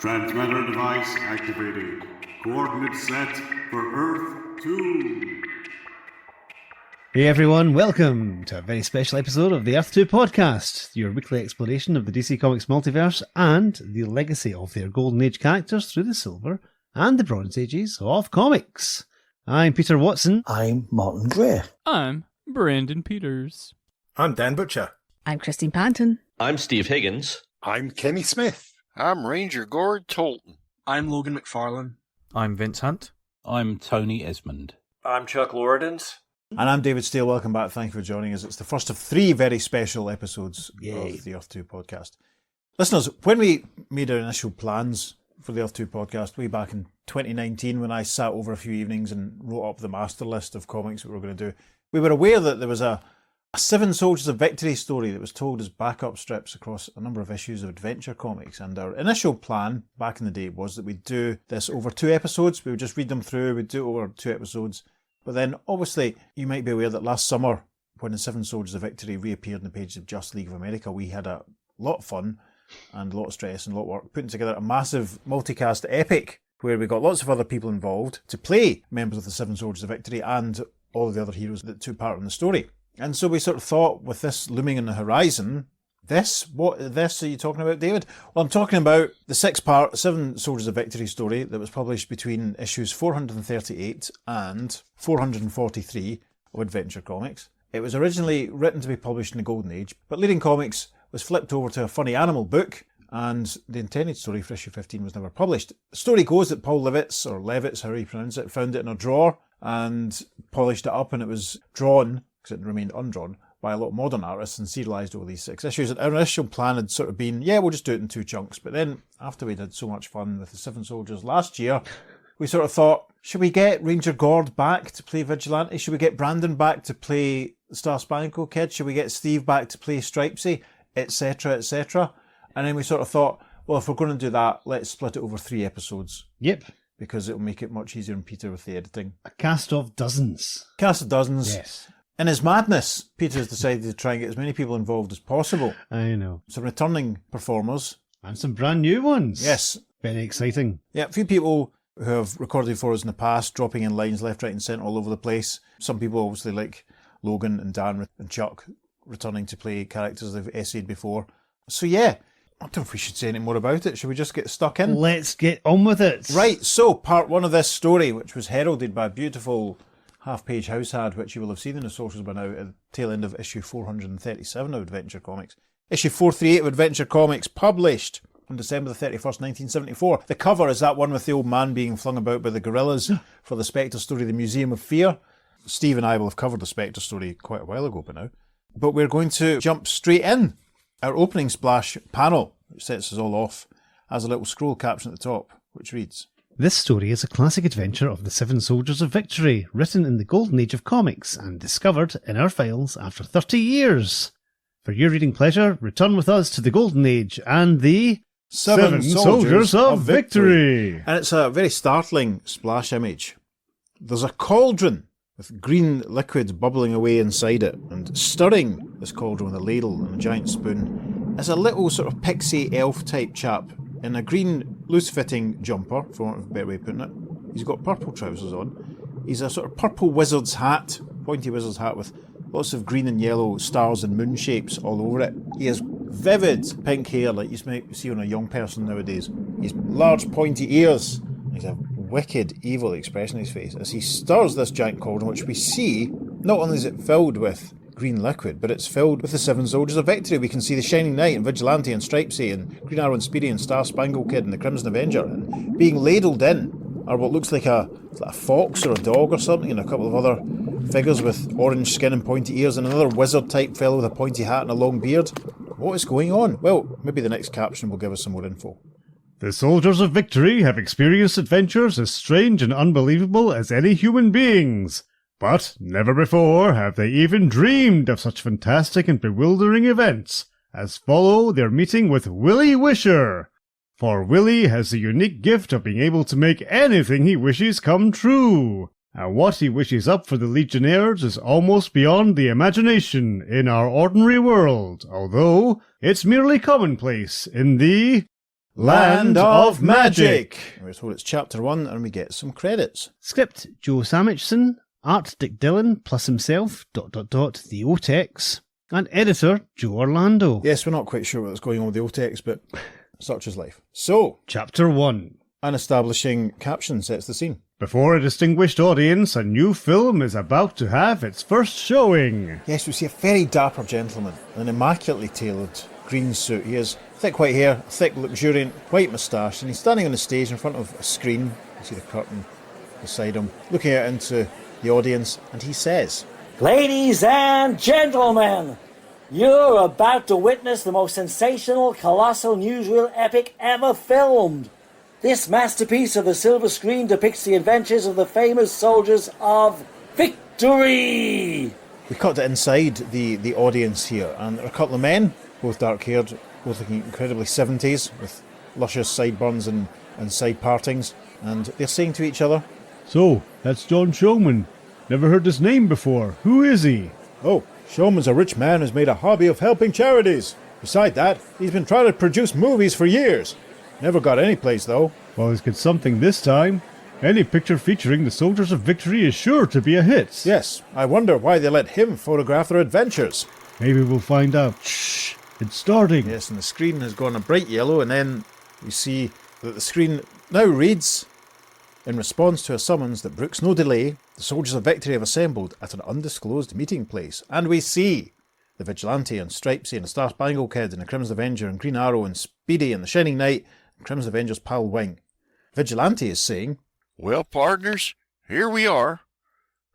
Transmitter device activated. Coordinates set for Earth 2. Hey everyone, welcome to a very special episode of the Earth 2 podcast, your weekly exploration of the DC Comics multiverse and the legacy of their Golden Age characters through the Silver and the Bronze Ages of comics. I'm Peter Watson. I'm Martin Gray. I'm Brandon Peters. I'm Dan Butcher. I'm Christine Panton. I'm Steve Higgins. I'm Kenny Smith. I'm Ranger Gord Tolton. I'm Logan McFarlane. I'm Vince Hunt. I'm Tony Esmond. I'm Chuck Loredens. And I'm David Steele. Welcome back. Thank you for joining us. It's the first of three very special episodes of the Earth 2 podcast. Listeners, when we made our initial plans for the Earth 2 podcast way back in 2019, when I sat over a few evenings and wrote up the master list of comics that we were going to do, we were aware that there was a Seven Soldiers of Victory story that was told as backup strips across a number of issues of Adventure Comics. And our initial plan back in the day was that we'd do this over 2 episodes. We would just read them through, we'd do it over 2 episodes. But then, obviously, you might be aware that last summer, when the Seven Soldiers of Victory reappeared in the pages of Just League of America, we had a lot of fun and a lot of stress and a lot of work putting together a massive multicast epic where we got lots of other people involved to play members of the Seven Soldiers of Victory and all of the other heroes that took part in the story. And so we sort of thought, with this looming on the horizon, what are you talking about, David? Well, I'm talking about the 6-part Seven Soldiers of Victory story that was published between issues 438 and 443 of Adventure Comics. It was originally written to be published in the Golden Age, but Leading Comics was flipped over to a funny animal book, and the intended story for issue 15 was never published. The story goes that Paul Levitz, or Levitz, however you pronounce it, found it in a drawer and polished it up, and it was drawn, because it remained undrawn, by a lot of modern artists and serialised over these 6 issues. And our initial plan had sort of been, we'll just do it in 2 chunks. But then, after we'd had so much fun with the Seven Soldiers last year, we sort of thought, should we get Ranger Gord back to play Vigilante? Should we get Brandon back to play Star Spangled Kid? Should we get Steve back to play Stripesy? Etc, etc. And then we sort of thought, well, if we're going to do that, let's split it over 3 episodes. Yep. Because it'll make it much easier on Peter with the editing. A cast of dozens. Cast of dozens. Yes. In his madness, Peter has decided to try and get as many people involved as possible. I know. Some returning performers. And some brand new ones. Yes. Very exciting. Yeah, a few people who have recorded for us in the past, dropping in lines left, right and centre all over the place. Some people obviously like Logan and Dan and Chuck returning to play characters they've essayed before. So yeah, I don't know if we should say any more about it. Should we just get stuck in? Let's get on with it. Right, so part 1 of this story, which was heralded by a beautiful half-page house ad, which you will have seen in the socials by now at the tail end of issue 437 of Adventure Comics. Issue 438 of Adventure Comics, published on December the 31st, 1974. The cover is that one with the old man being flung about by the gorillas for the Spectre story, The Museum of Fear. Steve and I will have covered the Spectre story quite a while ago by now. But we're going to jump straight in. Our opening splash panel, which sets us all off, has a little scroll caption at the top, which reads, "This story is a classic adventure of the Seven Soldiers of Victory, written in the Golden Age of comics and discovered in our files after 30 years. For your reading pleasure, return with us to the Golden Age and the Seven Soldiers of Victory." And it's a very startling splash image. There's a cauldron with green liquid bubbling away inside it, and stirring this cauldron with a ladle and a giant spoon is a little sort of pixie elf type chap in a green loose-fitting jumper, for want of a better way of putting it. He's got purple trousers on. He's a sort of purple wizard's hat, pointy wizard's hat with lots of green and yellow stars and moon shapes all over it. He has vivid pink hair like you might see on a young person nowadays. He's large pointy ears. He's a wicked, evil expression in his face as he stirs this giant cauldron, which we see, not only is it filled with green liquid, but it's filled with the Seven Soldiers of Victory. We can see the Shining Knight and Vigilante and Stripesy and Green Arrow and Speedy and Star Spangled Kid and the Crimson Avenger, and being ladled in are what looks like a fox or a dog or something, and a couple of other figures with orange skin and pointy ears, and another wizard type fellow with a pointy hat and a long beard. What is going on? Well, maybe the next caption will give us some more info. "The Soldiers of Victory have experienced adventures as strange and unbelievable as any human beings. But never before have they even dreamed of such fantastic and bewildering events as follow their meeting with Willie Wisher. For Willie has the unique gift of being able to make anything he wishes come true. And what he wishes up for the Legionnaires is almost beyond the imagination in our ordinary world, although it's merely commonplace in the Land of Magic. We're told it's chapter 1 and we get some credits. Script Joe Samichson, art Dick Dillon plus himself, the OTEX, and editor Joe Orlando. Yes, we're not quite sure what's going on with the OTEX, but such is life. So, Chapter 1. an establishing caption sets the scene. Before a distinguished audience, a new film is about to have its first showing. Yes, we see a very dapper gentleman in an immaculately tailored green suit. He has thick white hair, a thick luxuriant white moustache, and he's standing on the stage in front of a screen. You see the curtain beside him, looking out into the audience, and he says, Ladies and gentlemen, you're about to witness the most sensational, colossal, newsreel epic ever filmed. This masterpiece of the silver screen depicts the adventures of the famous soldiers of victory. We cut to inside the audience here, and there are a couple of men, both dark-haired, both looking incredibly 70s, with luscious sideburns and side partings, and they're saying to each other, So, that's John Showman. Never heard his name before. Who is he? Oh, Showman's a rich man who's made a hobby of helping charities. Beside that, he's been trying to produce movies for years. Never got any place, though. Well, he's got something this time. Any picture featuring the Soldiers of Victory is sure to be a hit. Yes, I wonder why they let him photograph their adventures. Maybe we'll find out. Shh! It's starting. Yes, and the screen has gone a bright yellow, and then we see that the screen now reads, in response to a summons that brooks no delay, the Soldiers of Victory have assembled at an undisclosed meeting place. And we see the Vigilante and Stripesy and the Star Spangled Kid and the Crimson Avenger and Green Arrow and Speedy and the Shining Knight and Crimson Avenger's pal Wing. Vigilante is saying, Well, partners, here we are.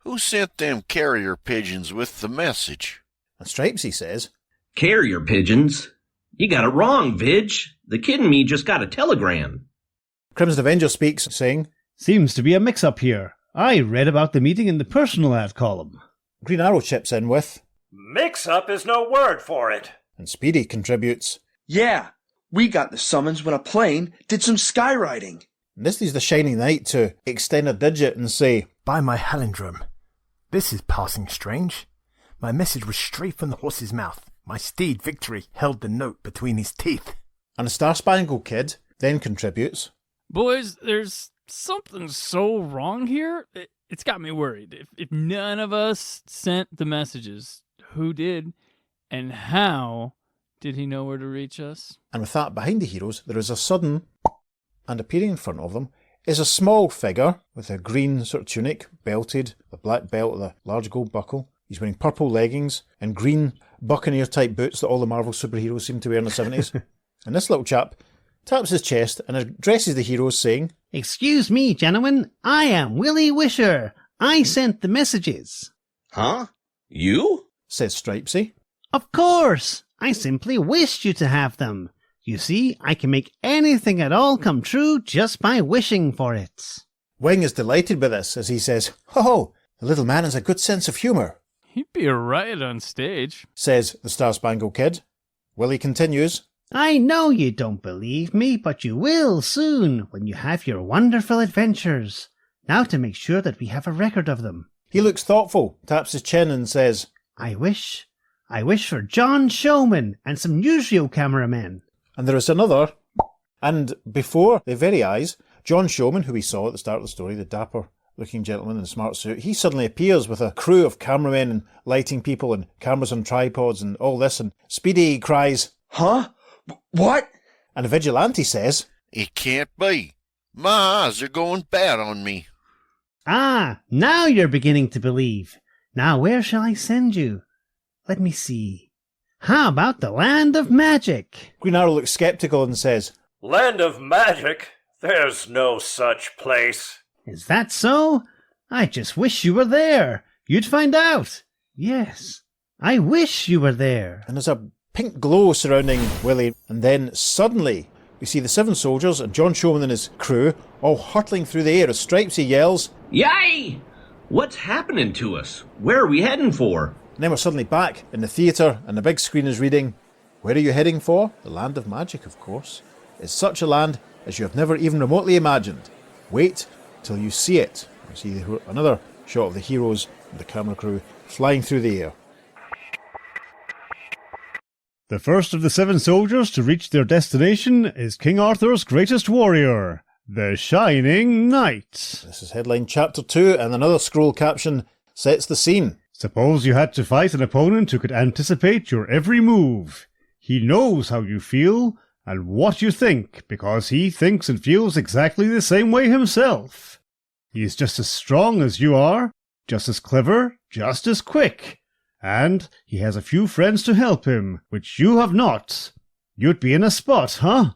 Who sent them carrier pigeons with the message? and Stripesy says, Carrier pigeons? You got it wrong, Vig. The kid and me just got a telegram. Crimson Avenger speaks, saying, Seems to be a mix-up here. I read about the meeting in the personal ad column. Green Arrow chips in with, Mix-up is no word for it. and Speedy contributes, Yeah, we got the summons when a plane did some skywriting. and this leaves the Shining Knight to extend a digit and say, By my Halindrum, this is passing strange. My message was straight from the horse's mouth. My steed Victory held the note between his teeth. and the Star Spangled Kid then contributes, Boys, there's something so wrong here. It's got me worried. If none of us sent the messages, who did? And how did he know where to reach us? and with that behind the heroes there is a sudden, and appearing in front of them is a small figure with a green sort of tunic, belted, a black belt with a large gold buckle. He's wearing purple leggings and green buccaneer-type boots that all the Marvel superheroes seem to wear in the 70s. And this little chap taps his chest and addresses the heroes saying, Excuse me, gentlemen, I am Willie Wisher. I sent the messages. Huh? You? says Stripesy. Of course, I simply wished you to have them. You see, I can make anything at all come true just by wishing for it. Wing is delighted by this as he says, Oh, the little man has a good sense of humour, He'd be a riot on stage. says the Star Spangled Kid. Willie continues, I know you don't believe me, but you will soon when you have your wonderful adventures. Now to make sure that we have a record of them. He looks thoughtful, taps his chin and says, I wish for John Showman and some newsreel cameramen. and there is another. And before their very eyes, John Showman, who we saw at the start of the story, the dapper-looking gentleman in a smart suit, he suddenly appears with a crew of cameramen and lighting people and cameras on tripods and all this, and Speedy cries, Huh? What? and the Vigilante says, It can't be. My eyes are going bad on me. Ah, now you're beginning to believe. Now where shall I send you? Let me see. How about the Land of Magic? Green Arrow looks sceptical and says, Land of Magic? There's no such place. Is that so? I just wish you were there. You'd find out. Yes, I wish you were there. and there's a pink glow surrounding Willie, and then suddenly we see the 7 soldiers and John Showman and his crew all hurtling through the air as Stripesy yells, Yay! What's happening to us? Where are we heading for? and then we're suddenly back in the theatre and the big screen is reading, Where are you heading for? The Land of Magic, of course. It's such a land as you have never even remotely imagined. Wait till you see it. You see another shot of the heroes and the camera crew flying through the air. The first of the 7 soldiers to reach their destination is King Arthur's greatest warrior, the Shining Knight. This is headline chapter 2, and another scroll caption sets the scene. Suppose you had to fight an opponent who could anticipate your every move. He knows how you feel and what you think, because he thinks and feels exactly the same way himself. He is just as strong as you are, just as clever, just as quick. And he has a few friends to help him, which you have not. You'd be in a spot, huh?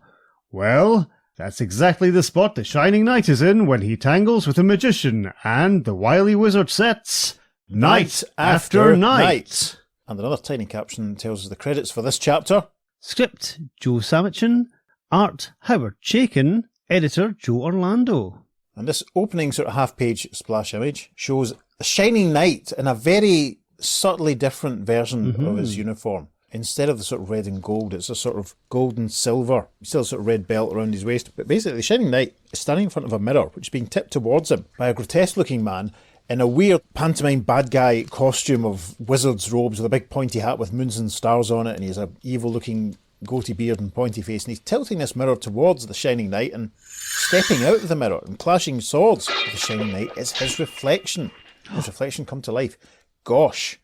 Well, that's exactly the spot the Shining Knight is in when he tangles with a magician, and the wily wizard sets night after night. And another tiny caption tells us the credits for this chapter. Script, Joe Samachin. Art, Howard Chaikin. Editor, Joe Orlando. And this opening sort of half-page splash image shows the Shining Knight in a very subtly different version of his uniform. Instead of the sort of red and gold, it's a sort of gold and silver. Still a sort of red belt around his waist. But basically, the Shining Knight is standing in front of a mirror, which is being tipped towards him by a grotesque-looking man in a weird pantomime bad guy costume of wizard's robes with a big pointy hat with moons and stars on it, and he has an evil-looking goatee beard and pointy face, and he's tilting this mirror towards the Shining Knight and stepping out of the mirror and clashing swords with the Shining Knight. It's his reflection. His reflection come to life. Gosh.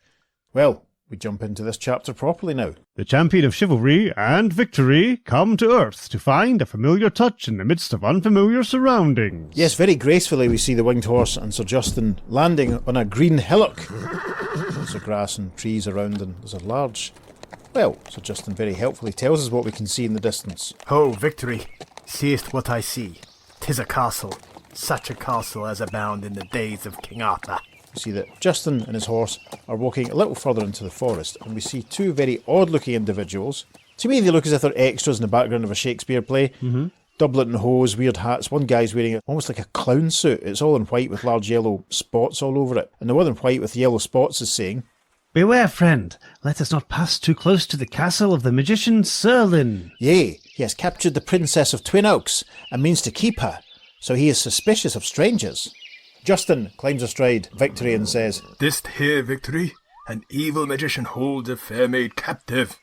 Well, we jump into this chapter properly now. The champion of chivalry and victory come to Earth to find a familiar touch in the midst of unfamiliar surroundings. Yes, very gracefully we see the winged horse and Sir Justin landing on a green hillock. There's a grass and trees around, and there's a large... Well, Sir Justin very helpfully tells us what we can see in the distance. Ho, victory! Seest what I see. 'Tis a castle. Such a castle as abound in the days of King Arthur. We see that Justin and his horse are walking a little further into the forest, and we see 2 very odd-looking individuals. To me, they look as if they're extras in the background of a Shakespeare play. Doublet and hose, weird hats. One guy's wearing almost like a clown suit. It's all in white with large yellow spots all over it. And the one in white with yellow spots is saying, Beware, friend, let us not pass too close to the castle of the magician Serlin. Yea, he has captured the princess of Twin Oaks and means to keep her, so he is suspicious of strangers. Justin climbs astride Victory and says, Didst hear, Victory? An evil magician holds a fair maid captive.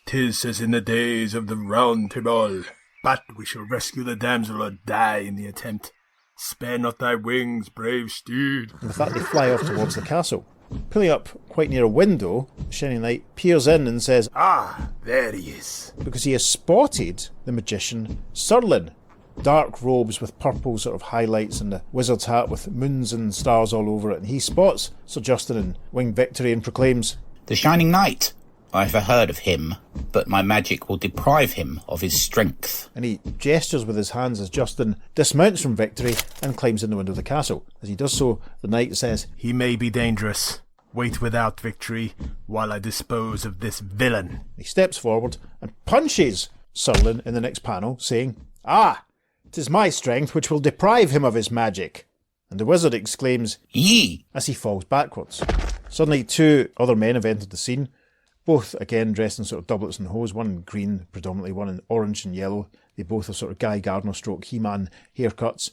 'Tis as in the days of the Round Table. But we shall rescue the damsel or die in the attempt. Spare not thy wings, brave steed. And with that they fly off towards the castle. Pulling up quite near a window, the Shining Knight peers in and says, Ah, there he is. Because he has spotted the magician Serlin. Dark robes with purple sort of highlights and a wizard's hat with moons and stars all over it. And he spots Sir Justin and winged Victory and proclaims, The Shining Knight. I've heard of him, but my magic will deprive him of his strength. And he gestures with his hands as Justin dismounts from Victory and climbs in the window of the castle. As he does so, the knight says, He may be dangerous. Wait without, Victory, while I dispose of this villain. He steps forward and punches Serlin in the next panel, saying, Ah! 'Tis my strength which will deprive him of his magic. And the wizard exclaims, Ye! as he falls backwards. Suddenly 2 other men have entered the scene, both again dressed in sort of doublets and hose, one in green predominantly, one in orange and yellow. They both have sort of Guy Gardner stroke He-Man haircuts.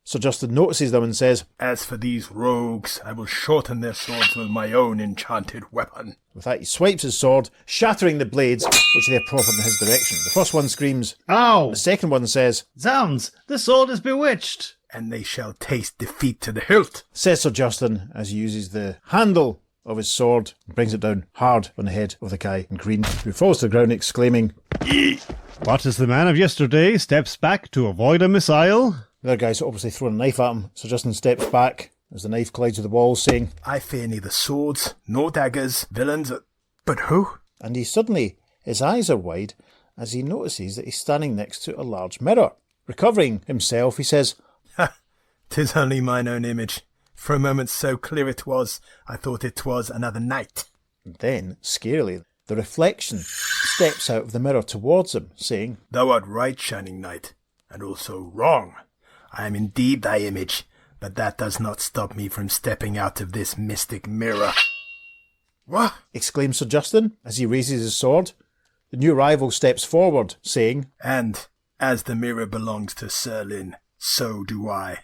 Sir Justin notices them and says, As for these rogues, I will shorten their swords with my own enchanted weapon. With that he swipes his sword, shattering the blades, which they have proffered in his direction. The first one screams, Ow! The second one says, Zounds, the sword is bewitched. And they shall taste defeat to the hilt, says Sir Justin, as he uses the handle of his sword and brings it down hard on the head of the guy in green, who falls to the ground exclaiming, Eee! But as the man of yesterday steps back to avoid a missile, the other guy's obviously throwing a knife at him. Sir Justin steps back as the knife collides with the wall, saying, I fear neither swords nor daggers, villains, but who? And he suddenly, his eyes are wide as he notices that he's standing next to a large mirror. Recovering himself, he says, Ha! 'Tis only mine own image. For a moment so clear it was, I thought it was another knight. And then, scarily, the reflection steps out of the mirror towards him, saying, Thou art right, Shining Knight, and also wrong. I am indeed thy image, but that does not stop me from stepping out of this mystic mirror. What? Exclaims Sir Justin as he raises his sword. The new rival steps forward, saying, And, as the mirror belongs to Serlin, so do I.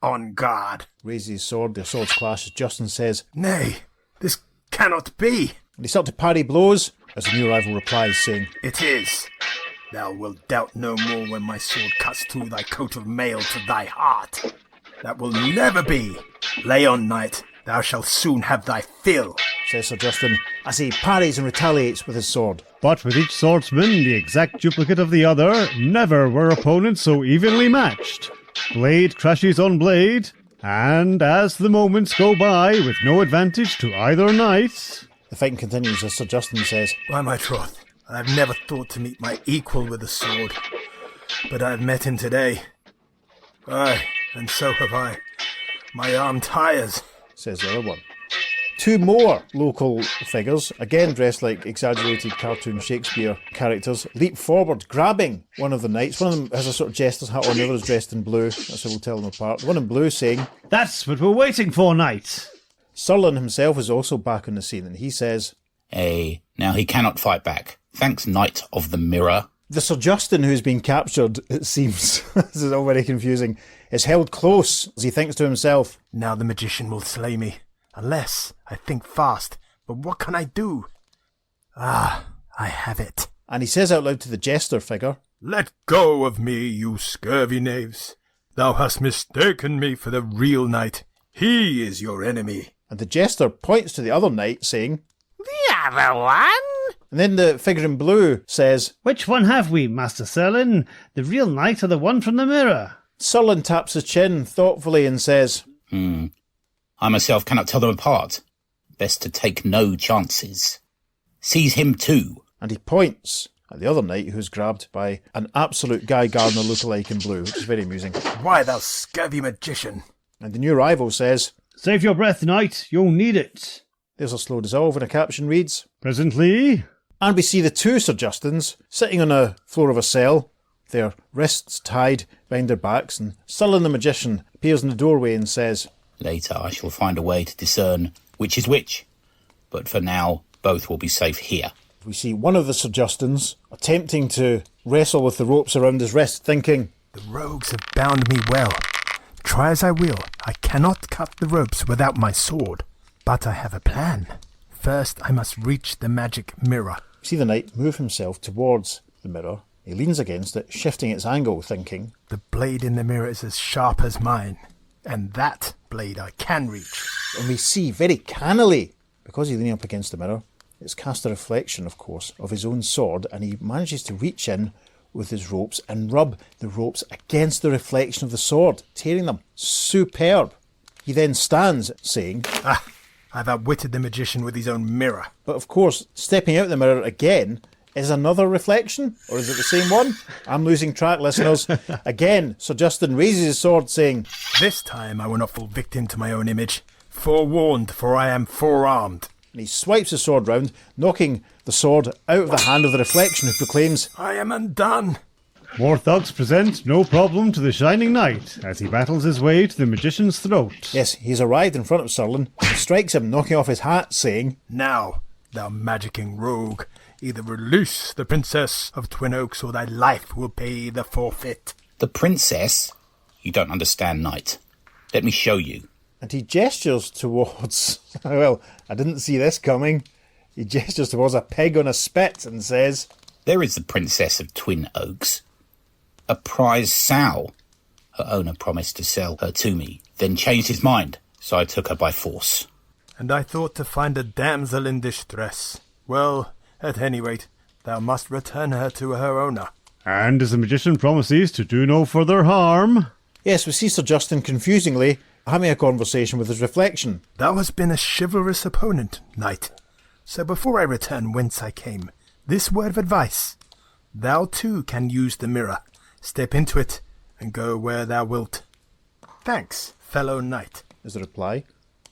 On guard. Raises his sword, their swords clash as Justin says, Nay, this cannot be. And they start to parry blows, as the new rival replies, saying, It is. Thou wilt doubt no more when my sword cuts through thy coat of mail to thy heart. That will never be. Lay on, knight. Thou shalt soon have thy fill, says Sir Justin, as he parries and retaliates with his sword. But with each swordsman the exact duplicate of the other, never were opponents so evenly matched. Blade crashes on blade, and as the moments go by with no advantage to either knight... The fighting continues as Sir Justin says, By my troth, I have never thought to meet my equal with a sword, but I have met him today. Aye, and so have I. My arm tires, says the other one. Two more local figures, again dressed like exaggerated cartoon Shakespeare characters, leap forward, grabbing one of the knights. One of them has a sort of jester's hat on, the other is dressed in blue. That's how we'll tell them apart. The one in blue saying, That's what we're waiting for, knight. Surlin himself is also back on the scene, and he says, Now he cannot fight back. Thanks, Knight of the Mirror. The Sir Justin who's been captured, it seems, this is all very confusing, is held close as he thinks to himself, Now the magician will slay me, unless I think fast. But what can I do? Ah, I have it. And he says out loud to the jester figure, Let go of me, you scurvy knaves. Thou hast mistaken me for the real knight. He is your enemy. And the jester points to the other knight, saying, The other one? And then the figure in blue says, Which one have we, Master Serlin? The real knight or the one from the mirror? Surlin taps his chin thoughtfully and says, I myself cannot tell them apart. Best to take no chances. Seize him too. And he points at the other knight who's grabbed by an absolute Guy Gardner lookalike in blue, which is very amusing. Why, thou scurvy magician? And the new rival says, Save your breath, knight. You'll need it. There's a slow dissolve and a caption reads, Presently... And we see the two Sir Justins sitting on a floor of a cell, their wrists tied behind their backs, and Surlin the magician appears in the doorway and says, Later I shall find a way to discern which is which, but for now both will be safe here. We see one of the Sir Justins attempting to wrestle with the ropes around his wrist, thinking, The rogues have bound me well. Try as I will, I cannot cut the ropes without my sword. But I have a plan. First, I must reach the magic mirror. We see the knight move himself towards the mirror. He leans against it, shifting its angle, thinking, The blade in the mirror is as sharp as mine, and that blade I can reach. And we see very cannily, because he's leaning up against the mirror, it's cast a reflection, of course, of his own sword, and he manages to reach in with his ropes and rub the ropes against the reflection of the sword, tearing them. Superb. He then stands, saying, I've outwitted the magician with his own mirror. But of course, stepping out the mirror again is another reflection, or is it the same one? I'm losing track, listeners. Again, Sir Justin raises his sword, saying, This time I will not fall victim to my own image. Forewarned, for I am forearmed. And he swipes his sword round, knocking the sword out of the hand of the reflection, who proclaims, I am undone. More thugs present no problem to the Shining Knight as he battles his way to the magician's throat. Yes, he's arrived in front of Surlin and strikes him, knocking off his hat, saying, Now, thou magicking rogue, either release the Princess of Twin Oaks or thy life will pay the forfeit. The princess? You don't understand, knight. Let me show you. And he gestures towards, well, I didn't see this coming. He gestures towards a pig on a spit and says, There is the Princess of Twin Oaks. A prize sow. Her owner promised to sell her to me, then changed his mind, so I took her by force. And I thought to find a damsel in distress. Well, at any rate, thou must return her to her owner. And as the magician promises to do no further harm... Yes, we see Sir Justin confusingly having a conversation with his reflection. Thou hast been a chivalrous opponent, knight. So before I return whence I came, this word of advice. Thou too can use the mirror. Step into it, and go where thou wilt. Thanks, fellow knight, is the reply.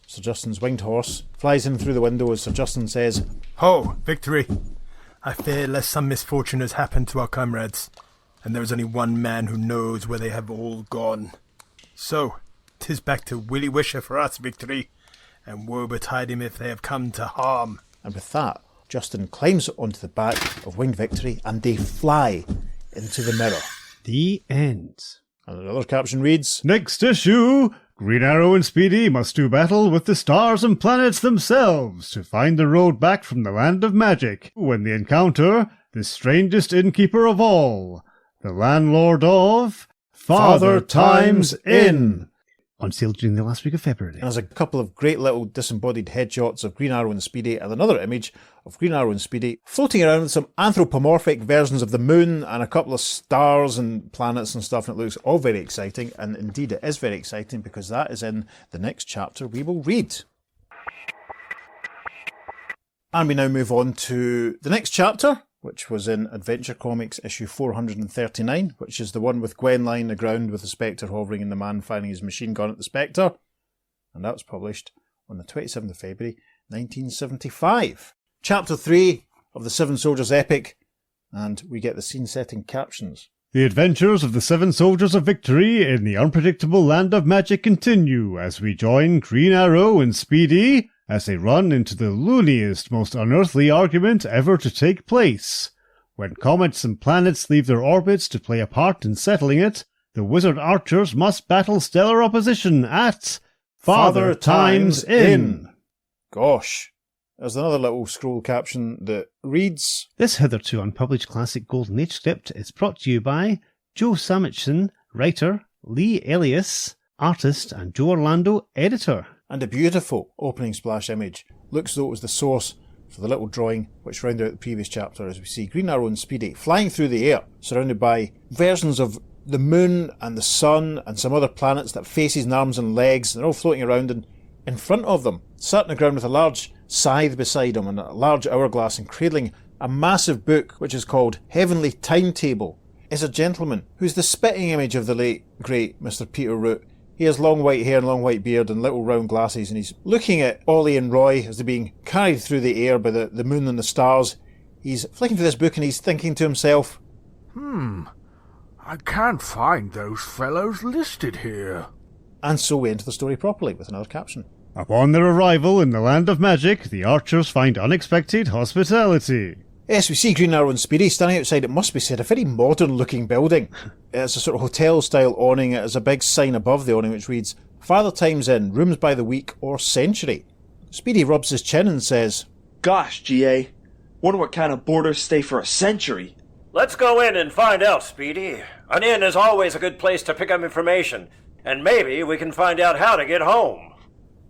Sir Justin's winged horse flies in through the window as Sir Justin says, Ho, victory! I fear lest some misfortune has happened to our comrades, and there is only one man who knows where they have all gone. So, 'tis back to Willie Wisher for us, victory, and woe betide him if they have come to harm. And with that, Justin climbs onto the back of Winged Victory, and they fly into the mirror. The end. And another caption reads, Next issue, Green Arrow and Speedy must do battle with the stars and planets themselves to find the road back from the land of magic when they encounter the strangest innkeeper of all, the landlord of Father Time's Inn. On sale during the last week of February. And there's a couple of great little disembodied headshots of Green Arrow and Speedy, and another image of Green Arrow and Speedy floating around with some anthropomorphic versions of the moon and a couple of stars and planets and stuff, and it looks all very exciting, and indeed it is very exciting because that is in the next chapter we will read. And we now move on to the next chapter, which was in Adventure Comics issue 439, which is the one with Gwen lying on the ground with the Spectre hovering and the man firing his machine gun at the Spectre. And that was published on the 27th of February, 1975. Chapter 3 of the Seven Soldiers epic, and we get the scene-setting captions. The adventures of the 7 Soldiers of Victory in the unpredictable land of magic continue as we join Green Arrow and Speedy as they run into the looniest, most unearthly argument ever to take place. When comets and planets leave their orbits to play a part in settling it, the wizard archers must battle stellar opposition at Father Time's Inn. Gosh. There's another little scroll caption that reads, This hitherto unpublished classic Golden Age script is brought to you by Joe Samitson, writer, Lee Elias, artist, and Joe Orlando, editor. And a beautiful opening splash image. Looks though it was the source for the little drawing which rounded out the previous chapter, as we see Green Arrow and Speedy flying through the air, surrounded by versions of the moon and the sun and some other planets that have faces and arms and legs, and they're all floating around, and in front of them, sat on the ground with a large scythe beside him and a large hourglass and cradling a massive book which is called Heavenly Timetable, is a gentleman who's the spitting image of the late, great Mr. Peter Root. He has long white hair and long white beard and little round glasses, and he's looking at Ollie and Roy as they're being carried through the air by the moon and the stars. He's flicking through this book and he's thinking to himself, I can't find those fellows listed here. And so we enter the story properly with another caption. Upon their arrival in the land of magic, the archers find unexpected hospitality. Yes, we see Green Arrow and Speedy standing outside, it must be said, a very modern-looking building. It's a sort of hotel-style awning. It has a big sign above the awning which reads, Father Time's Inn, rooms by the week or century. Speedy rubs his chin and says, Gosh, GA, wonder what kind of boarders stay for a century. Let's go in and find out, Speedy. An inn is always a good place to pick up information, and maybe we can find out how to get home.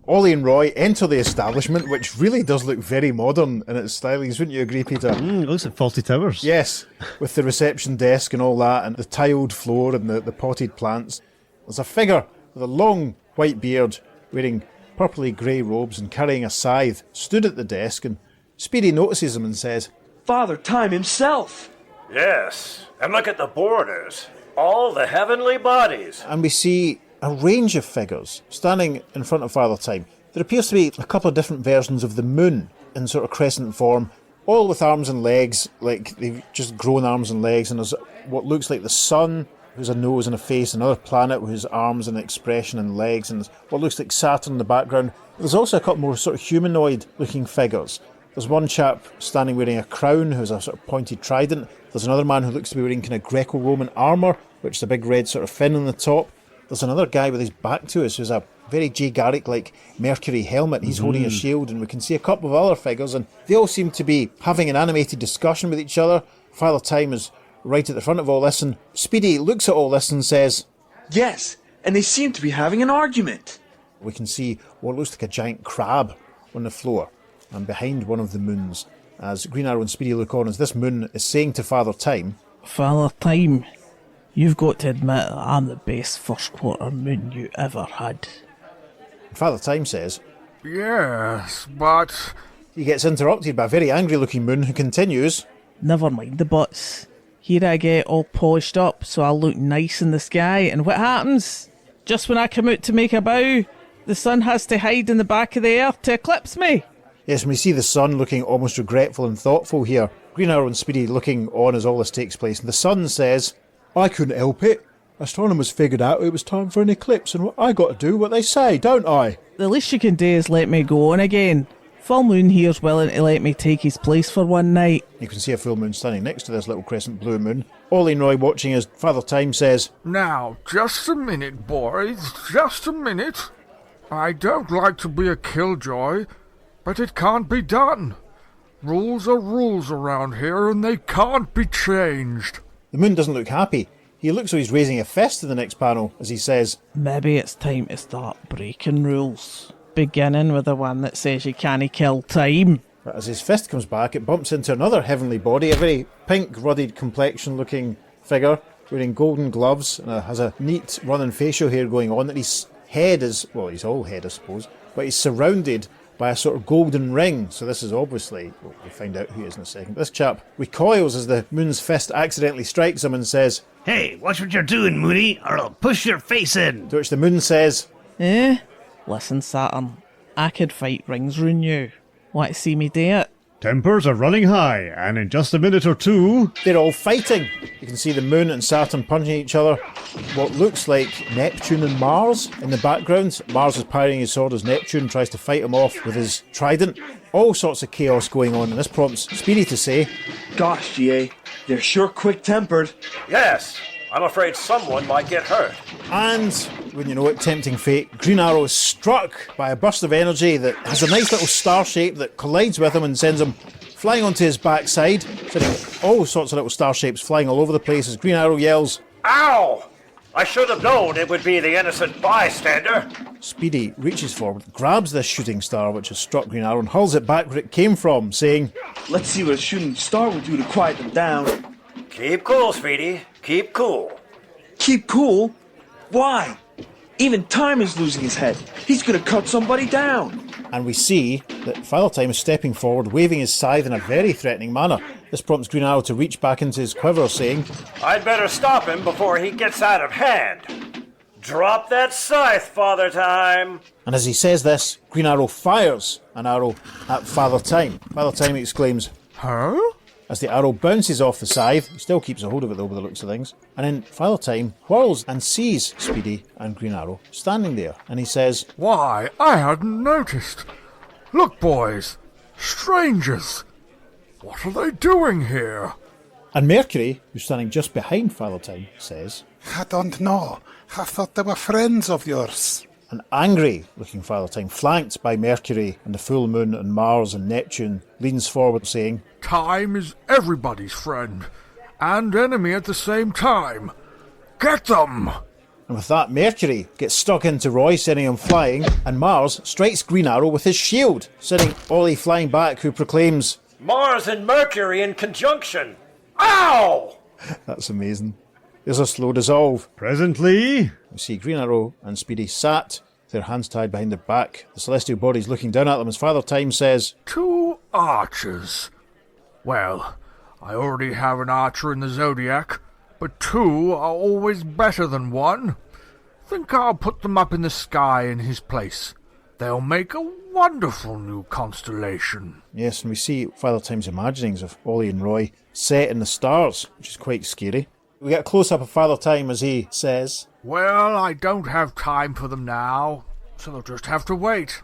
Ollie and Roy enter the establishment, which really does look very modern in its stylings, wouldn't you agree, Peter? It looks like Fawlty Towers. Yes, with the reception desk and all that, and the tiled floor and the potted plants. There's a figure with a long white beard, wearing purpley grey robes and carrying a scythe, stood at the desk, and Speedy notices him and says, Father Time himself! Yes, and look at the boarders. All the heavenly bodies. And we see a range of figures standing in front of Father Time. There appears to be a couple of different versions of the moon in sort of crescent form, all with arms and legs, like they've just grown arms and legs, and there's what looks like the sun, who's a nose and a face, another planet with his arms and expression and legs, and what looks like Saturn in the background. There's also a couple more sort of humanoid looking figures. There's one chap standing wearing a crown who's a sort of pointed trident. There's another man who looks to be wearing kind of Greco-Roman armour, which is a big red sort of fin on the top. There's another guy with his back to us who's a very Jay Garrick-like Mercury helmet. He's holding a shield, and we can see a couple of other figures, and they all seem to be having an animated discussion with each other. Father Time is right at the front of all this, and Speedy looks at all this and says, Yes, and they seem to be having an argument. We can see what looks like a giant crab on the floor, and behind one of the moons, as Green Arrow and Speedy look on, as this moon is saying to Father Time, Father Time, you've got to admit that I'm the best first quarter moon you ever had. Father Time says, Yes, but... He gets interrupted by a very angry looking moon who continues, Never mind the buts. Here I get all polished up so I look nice in the sky, and what happens? Just when I come out to make a bow, the sun has to hide in the back of the earth to eclipse me. Yes, and we see the sun looking almost regretful and thoughtful here. Green Arrow and Speedy looking on as all this takes place, and the sun says, I couldn't help it. Astronomers figured out it was time for an eclipse, and I got to do what they say, don't I? The least you can do is let me go on again. Full moon here's willing to let me take his place for one night. You can see a full moon standing next to this little crescent blue moon. Ollie and Roy watching as Father Time says, Now, just a minute, boys, just a minute. I don't like to be a killjoy, but it can't be done. Rules are rules around here, and they can't be changed. The Moon doesn't look happy. He looks like he's raising a fist in the next panel as he says, Maybe it's time to start breaking rules. Beginning with the one that says you can't kill time. But as his fist comes back, it bumps into another heavenly body, a very pink, ruddied complexion looking figure, wearing golden gloves, and has a neat running facial hair going on, and his head is, well, his whole head I suppose, but he's surrounded by a sort of golden ring. So this is obviously, well, we'll find out who he is in a second. This chap recoils as the Moon's fist accidentally strikes him and says, Hey, watch what you're doing, Moody, or I'll push your face in. To which the Moon says, Listen, Saturn, I could fight rings round you. Want to see me do it? Tempers are running high, and in just a minute or two, they're all fighting. You can see the Moon and Saturn punching each other. What looks like Neptune and Mars in the background. Mars is powering his sword as Neptune tries to fight him off with his trident. All sorts of chaos going on, and this prompts Speedy to say, Gosh, GA, they're sure quick-tempered. Yes, I'm afraid someone might get hurt. And, when you know it, tempting fate, Green Arrow is struck by a burst of energy that has a nice little star shape that collides with him and sends him flying onto his backside, sending all sorts of little star shapes flying all over the place as Green Arrow yells, Ow! I should have known it would be the innocent bystander. Speedy reaches forward, grabs this shooting star which has struck Green Arrow and hurls it back where it came from, saying, Let's see what a shooting star will do to quiet them down. Keep cool, Speedy. Keep cool. Keep cool? Why? Even Time is losing his head. He's going to cut somebody down. And we see that Father Time is stepping forward, waving his scythe in a very threatening manner. This prompts Green Arrow to reach back into his quiver, saying, I'd better stop him before he gets out of hand. Drop that scythe, Father Time. And as he says this, Green Arrow fires an arrow at Father Time. Father Time exclaims, Huh? As the arrow bounces off the scythe, he still keeps a hold of it though by the looks of things, and then Father Time whirls and sees Speedy and Green Arrow standing there, and he says, Why, I hadn't noticed. Look, boys, strangers. What are they doing here? And Mercury, who's standing just behind Father Time, says, I don't know. I thought they were friends of yours. An angry-looking Father Time, flanked by Mercury and the full moon and Mars and Neptune, leans forward saying, Time is everybody's friend, and enemy at the same time. Get them! And with that, Mercury gets stuck into Roy, sending him flying, and Mars strikes Green Arrow with his shield, sending Ollie flying back, who proclaims, Mars and Mercury in conjunction. Ow! That's amazing. There's a slow dissolve. Presently, we see Green Arrow and Speedy sat, their hands tied behind their back, the celestial bodies looking down at them as Father Time says, 2 archers. Well, I already have an archer in the Zodiac, but 2 are always better than 1. Think I'll put them up in the sky in his place. They'll make a wonderful new constellation. Yes, and we see Father Time's imaginings of Ollie and Roy set in the stars, which is quite scary. We get a close-up of Father Time as he says, Well, I don't have time for them now, so they'll just have to wait.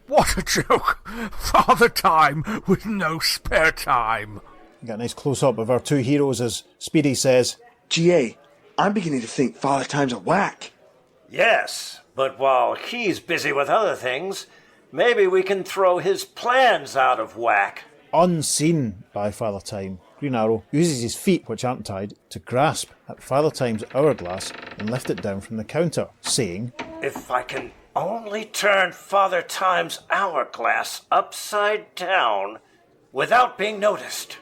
What a joke! Father Time with no spare time. We get a nice close-up of our 2 heroes as Speedy says, GA, I'm beginning to think Father Time's a whack. Yes, but while he's busy with other things, maybe we can throw his plans out of whack. Unseen by Father Time, Green Arrow uses his feet, which aren't tied, to grasp at Father Time's hourglass and lift it down from the counter, saying, If I can only turn Father Time's hourglass upside down without being noticed.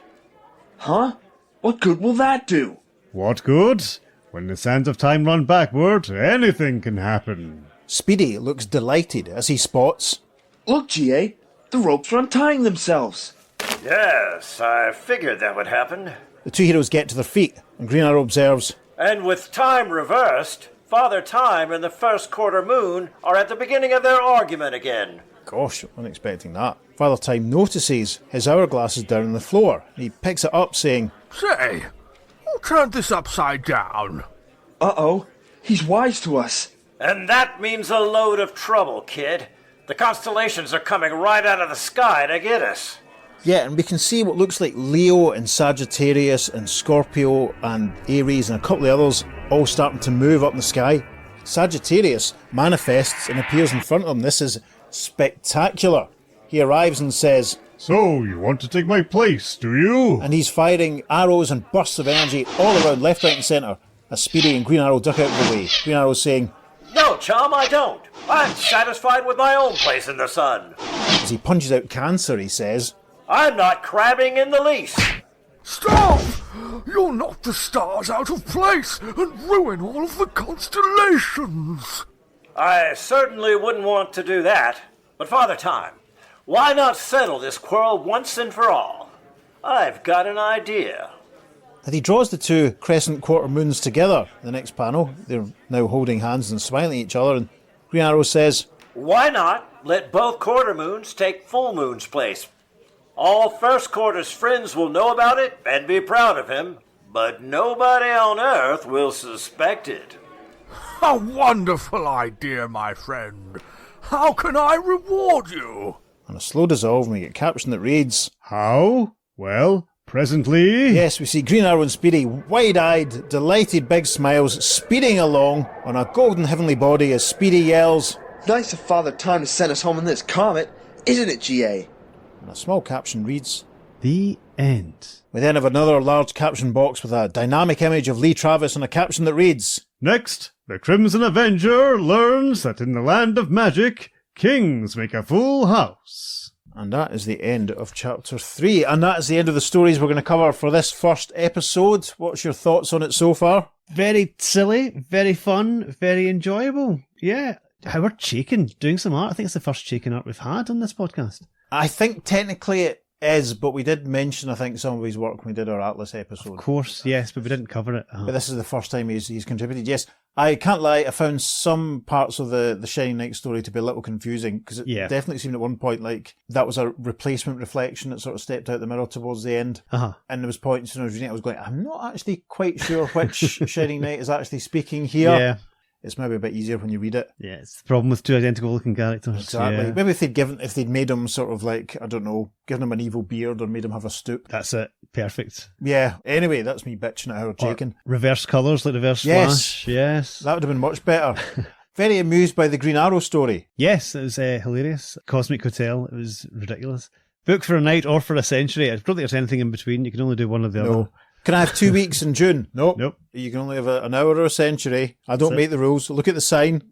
Huh? What good will that do? What good? When the sands of time run backward, anything can happen. Speedy looks delighted as he spots, Look, GA, the ropes are untying themselves. Yes, I figured that would happen. The 2 heroes get to their feet, and Green Arrow observes, And with time reversed, Father Time and the first quarter moon are at the beginning of their argument again. Gosh, unexpecting that. Father Time notices his hourglass is down on the floor. He picks it up, saying, Say, who turned this upside down? Uh-oh, he's wise to us. And that means a load of trouble, kid. The constellations are coming right out of the sky to get us. Yeah, and we can see what looks like Leo and Sagittarius and Scorpio and Aries and a couple of others all starting to move up in the sky. Sagittarius manifests and appears in front of them. This is spectacular. He arrives and says, "So, you want to take my place, do you?" And he's firing arrows and bursts of energy all around, left, right and centre. As Speedy and Green Arrow duck out of the way. Green Arrow's saying, No, chum, I don't. I'm satisfied with my own place in the sun. as he punches out Cancer, he says, I'm not crabbing in the least. Stop! You'll knock the stars out of place and ruin all of the constellations. I certainly wouldn't want to do that. But Father Time, why not settle this quarrel once and for all? I've got an idea. and he draws the two crescent quarter moons together. The next panel, they're now holding hands and smiling at each other, and Green Arrow says, Why not let both quarter moons take full moon's place? All first quarter's friends will know about it and be proud of him, but nobody on Earth will suspect it. A wonderful idea, my friend. How can I reward you? and a slow dissolve, and we get a caption that reads, "How? Well, presently..." Yes, we see Green Arrow and Speedy, wide-eyed, delighted big smiles, speeding along on a golden heavenly body as Speedy yells, Nice of Father Time to send us home in this comet, isn't it, GA? and a small caption reads, "The end." We then have another large caption box with a dynamic image of Lee Travis and a caption that reads, Next, the Crimson Avenger learns that in the land of magic, kings make a full house. And that is the end of chapter 3. And that is the end of the stories we're going to cover for this first episode. What's your thoughts on it so far? Very silly, very fun, very enjoyable. Yeah. Howard Chaykin doing some art. I think it's the first Chaykin art we've had on this podcast. I think technically it is, but we did mention, I think, some of his work when we did our Atlas episode. Of course, yes, but we didn't cover it. But this is the first time he's contributed. Yes, I can't lie, I found some parts of the Shining Knight story to be a little confusing, because it definitely seemed at one point like that was a replacement reflection that sort of stepped out the mirror towards the end. Uh-huh. And there was points when I was reading it, I was going, I'm not actually quite sure which Shining Knight is actually speaking here. Yeah. It's maybe a bit easier when you read it. Yeah, it's the problem with two identical looking characters. Exactly. Yeah. Maybe if they'd made him sort of like, I don't know, given him an evil beard or made him have a stoop. That's it. Perfect. Yeah. Anyway, that's me bitching at Howard Chaykin. Reverse colours like Reverse Flash. Yes. That would have been much better. Very amused by the Green Arrow story. Yes, it was hilarious. Cosmic Hotel. It was ridiculous. Book for a night or for a century. I don't think there's anything in between. You can only do one or the other. Can I have 2 weeks in June? Nope. Nope. You can only have an hour or a century. I don't make the rules. Look at the sign.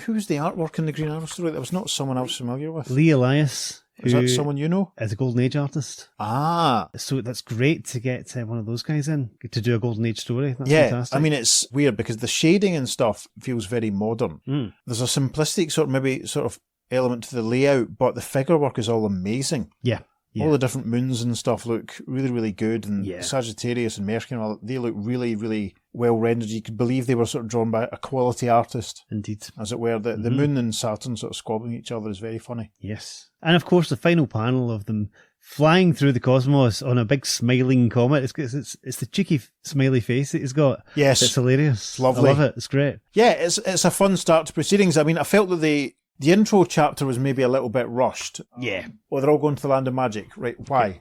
Who was the artwork in the Green Arrow story? That was not someone I was familiar with. Lee Elias. Is that someone you know? As a Golden Age artist. Ah. So that's great to get one of those guys in to do a Golden Age story. That's yeah, fantastic. I mean, it's weird because the shading and stuff feels very modern. There's a simplistic sort of element to the layout, but the figure work is all amazing. Yeah. All the different moons and stuff look really, really good. And Sagittarius and Mercury and all, they look really, really well rendered. You could believe they were sort of drawn by a quality artist. Indeed. As it were. The moon and Saturn sort of squabbling each other is very funny. Yes. And of course, the final panel of them flying through the cosmos on a big smiling comet. It's the cheeky smiley face that he's got. Yes. It's hilarious. It's lovely. I love it. It's great. Yeah, it's a fun start to proceedings. I mean, I felt that the intro chapter was maybe a little bit rushed. Yeah. Oh, they're all going to the land of magic. Right, why?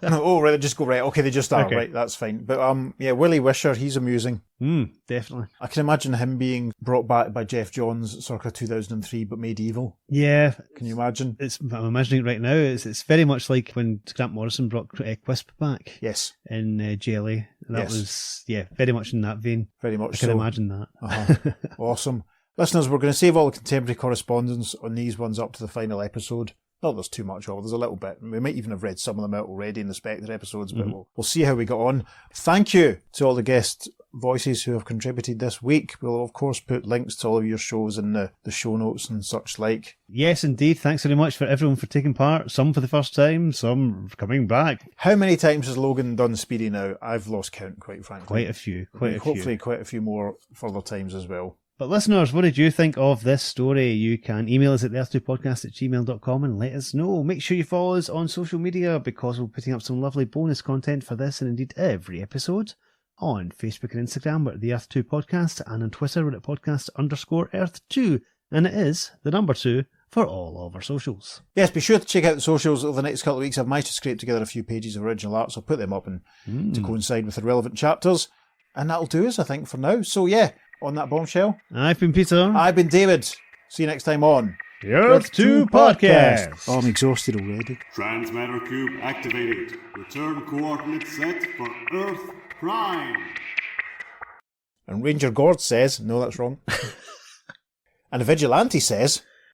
Oh, right, they just go, right, okay, they just are, Okay. right, that's fine. But, yeah, Willie Wisher, he's amusing. Definitely. I can imagine him being brought back by Jeff Johns circa 2003, but made evil. Yeah. Can you imagine? I'm imagining it right now. It's very much like when Grant Morrison brought Quisp back. Yes. In GLA. That was, very much in that vein. Very much I can so. imagine that. Awesome. Listeners, we're going to save all the contemporary correspondence on these ones up to the final episode. Not there's too much of it, there's a little bit. We might even have read some of them out already in the Spectre episodes, but we'll see how we got on. Thank you to all the guest voices who have contributed this week. We'll, of course, put links to all of your shows in the show notes and such like. Yes, indeed. Thanks very much for everyone for taking part. Some for the first time, some coming back. How many times has Logan done Speedy now? I've lost count, quite frankly. Quite a few. Hopefully quite a few more further times as well. But listeners, what did you think of this story? You can email us at theearth2podcast@gmail.com and let us know. Make sure you follow us on social media because we're putting up some lovely bonus content for this and indeed every episode. On Facebook and Instagram, we're at the Earth 2 Podcast, and on Twitter, we're at podcast_Earth2. And it is the number 2 for all of our socials. Yes, be sure to check out the socials over the next couple of weeks. I've managed to scrape together a few pages of original art, so I'll put them up to coincide with the relevant chapters. And that'll do us, I think, for now. So yeah, on that bombshell. I've been Peter. I've been David. See you next time on The Earth 2 Podcast. Oh, I'm exhausted already. Transmatter cube activated. Return coordinates set for Earth Prime. And Ranger Gord says, no, that's wrong. And the Vigilante says...